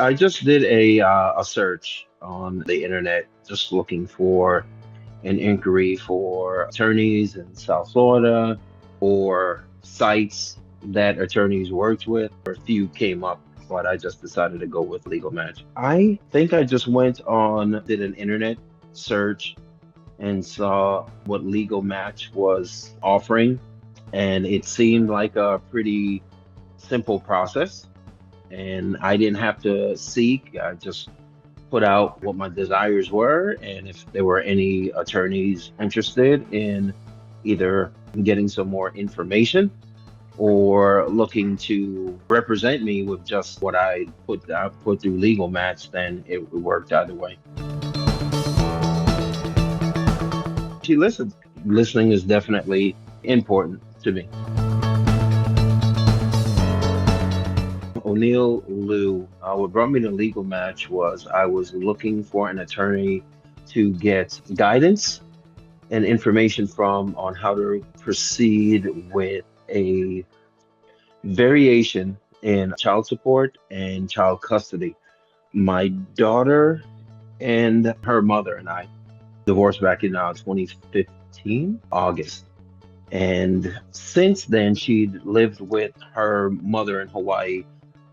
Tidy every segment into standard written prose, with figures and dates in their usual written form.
I just did a search on the internet, just looking for an inquiry for attorneys in South Florida or sites that attorneys worked with. A few came up, but I just decided to go with Legal Match. I think I just went on, did an internet search and saw what Legal Match was offering, and it seemed like a pretty simple process. And I didn't have to seek. I just put out what my desires were, and if there were any attorneys interested in either getting some more information or looking to represent me with just what I put through Legal Match, then it worked either way. She listens. Listening is definitely important to me. O'Neill Lou, what brought me to Legal Match was I was looking for an attorney to get guidance and information from on how to proceed with a variation in child support and child custody. My daughter and her mother and I divorced back in 2015, August. And since then, she'd lived with her mother in Hawaii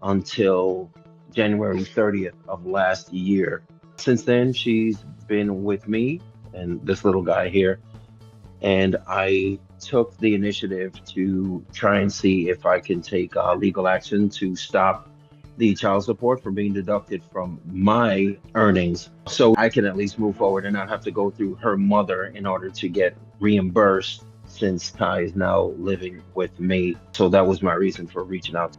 until January 30th of last year. Since then, she's been with me and this little guy here. And I took the initiative to try and see if I can take legal action to stop the child support from being deducted from my earnings so I can at least move forward and not have to go through her mother in order to get reimbursed since Ty is now living with me. So that was my reason for reaching out.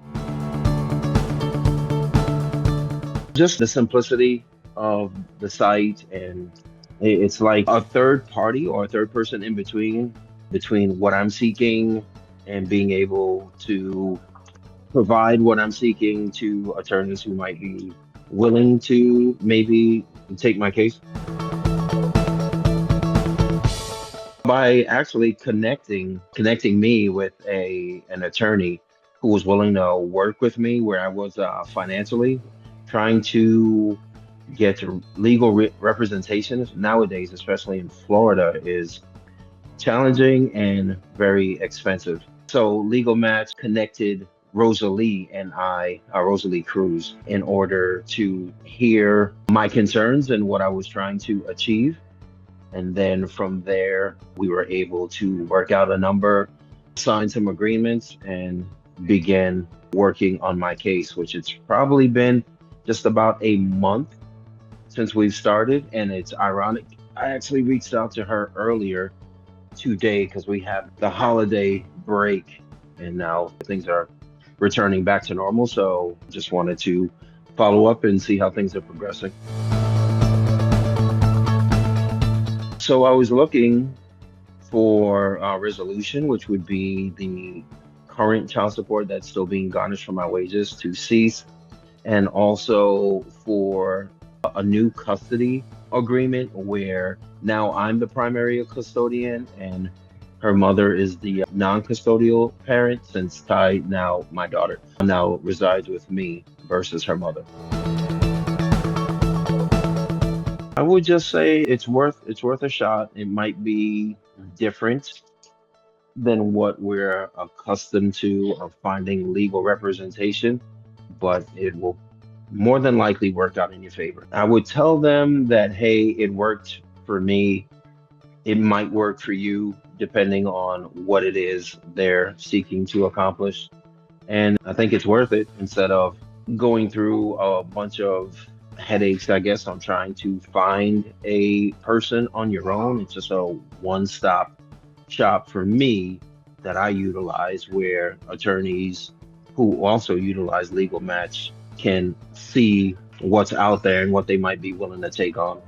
Just the simplicity of the site, and it's like a third party or a third person in between what I'm seeking and being able to provide what I'm seeking to attorneys who might be willing to maybe take my case. By actually connecting me with an attorney who was willing to work with me where I was financially trying to get legal representation nowadays, especially in Florida, is challenging and very expensive. So Legal Match connected Rosalie and Rosalie Cruz, in order to hear my concerns and what I was trying to achieve. And then from there, we were able to work out a number, sign some agreements, and begin working on my case, which it's probably been just about a month since we've started. And it's ironic. I actually reached out to her earlier today because we have the holiday break and now things are returning back to normal. So just wanted to follow up and see how things are progressing. So I was looking for a resolution, which would be the current child support that's still being garnished from my wages to cease, and also for a new custody agreement where now I'm the primary custodian and her mother is the non-custodial parent, since Ty, now my daughter, now resides with me versus her mother. I would just say it's worth a shot. It might be different than what we're accustomed to of finding legal representation, but it will more than likely work out in your favor. I would tell them that, hey, it worked for me. It might work for you, depending on what it is they're seeking to accomplish. And I think it's worth it instead of going through a bunch of headaches, I guess, on trying to find a person on your own. It's just a one-stop shop for me that I utilize, where attorneys who also utilize Legal Match can see what's out there and what they might be willing to take on.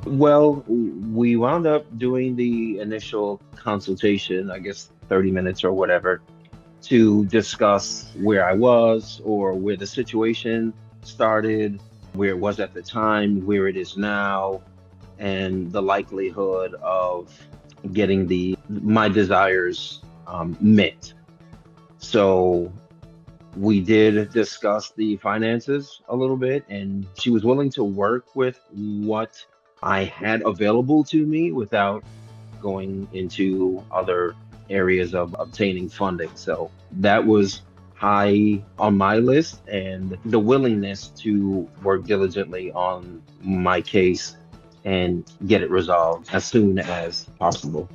Well, we wound up doing the initial consultation, I guess 30 minutes or whatever, to discuss where I was or where the situation started, where it was at the time, where it is now, and the likelihood of getting my desires met. So We did discuss the finances a little bit, and she was willing to work with what I had available to me without going into other areas of obtaining funding. So that was high on my list, and the willingness to work diligently on my case and get it resolved as soon as possible.